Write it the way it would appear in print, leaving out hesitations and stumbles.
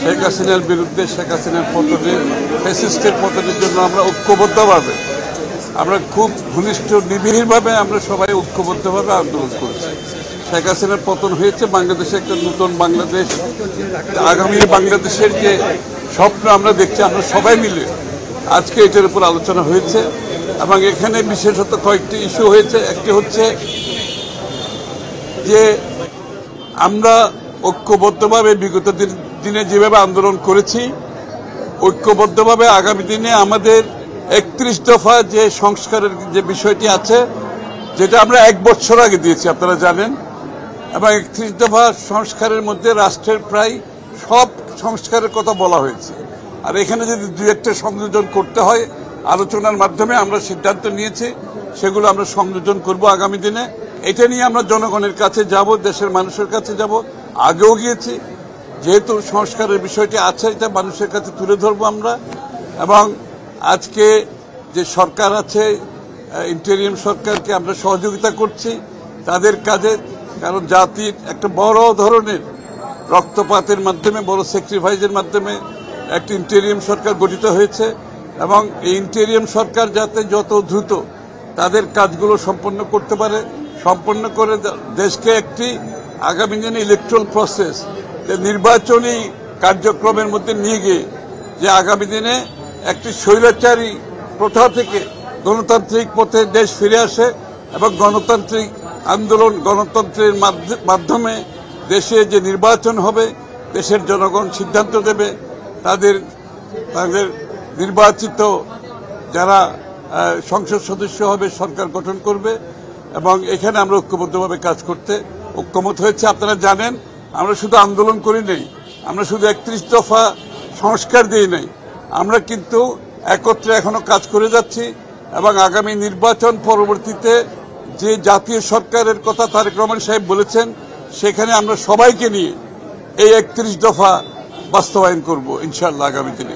শেখ হাসিনার বিরুদ্ধে, শেখ হাসিনার পতনের, ফ্যাসিস্টের পতনের জন্য আমরা ঐক্যবদ্ধভাবে, আমরা খুব ঘনিষ্ঠ নিবিড়ভাবে আমরা সবাই ঐক্যবদ্ধভাবে আন্দোলন করছি। শেখ হাসিনার পতন হয়েছে, বাংলাদেশে একটা নতুন বাংলাদেশ, আগামী বাংলাদেশের যে স্বপ্ন আমরা দেখছি, আমরা সবাই মিলে আজকে এটার উপর আলোচনা হয়েছে। এবং এখানে বিশেষত কয়েকটি ইস্যু হয়েছে। একটি হচ্ছে যে আমরা ঐক্যবদ্ধভাবে বিগত দিনে যেভাবে আন্দোলন করেছি, ঐক্যবদ্ধভাবে আগামী দিনে আমাদের 31 দফা যে সংস্কারের যে বিষয়টি আছে, যেটা আমরা 1 বছর আগে দিয়েছি আপনারা জানেন, এবং 31 দফা সংস্কারের মধ্যে রাষ্ট্রের প্রায় সব সংস্কারের কথা বলা হয়েছে। আর এখানে যদি দুই একটা সংযোজন করতে হয়, আলোচনার মাধ্যমে আমরা সিদ্ধান্ত নিয়েছি, সেগুলো আমরা সংযোজন করব আগামী দিনে। এটা নিয়ে আমরা জনগণের কাছে যাব, দেশের মানুষের কাছে যাব, আগেও গিয়েছি। যেহেতু সংস্কারের বিষয়টি আছে, এটা মানুষের কাছে তুলে ধরবো আমরা। এবং আজকে যে সরকার আছে, ইন্টেরিয়াম সরকারকে আমরা সহযোগিতা করছি তাদের কাজে, কারণ জাতির একটা বড় ধরনের রক্তপাতের মাধ্যমে, বড় স্যাক্রিফাইসের মাধ্যমে একটি ইন্টেরিয়াম সরকার গঠিত হয়েছে। এবং এই ইন্টেরিয়াম সরকার যাতে যত দ্রুত তাদের কাজগুলো সম্পন্ন করতে পারে, সম্পন্ন করে দেশকে একটি আগামী দিনে ইলেকট্রাল প্রসেস, নির্বাচনী কার্যক্রমের মধ্যে নিয়ে গিয়ে যে আগামী দিনে একটি স্বৈরাচারী প্রথা থেকে গণতান্ত্রিক পথে দেশ ফিরে আসে, এবং গণতান্ত্রিক আন্দোলন, গণতন্ত্রের মাধ্যমে দেশে যে নির্বাচন হবে, দেশের জনগণ সিদ্ধান্ত দেবে, তাদের নির্বাচিত যারা সংসদ সদস্য হবে, সরকার গঠন করবে। এবং এখানে আমরা ঐক্যবদ্ধভাবে কাজ করতে ঐক্যমত হয়েছে। আপনারা জানেন, আমরা শুধু আন্দোলন করি নাই, আমরা শুধু 31 দফা সংস্কার দিই নাই, আমরা কিন্তু একত্রে এখনো কাজ করে যাচ্ছি। এবং আগামী নির্বাচন পরবর্তীতে যে জাতীয় সরকারের কথা তারেক রহমান সাহেব বলেছেন, সেখানে আমরা সবাইকে নিয়ে এই 31 দফা বাস্তবায়ন করব ইনশাআল্লাহ আগামী দিনে।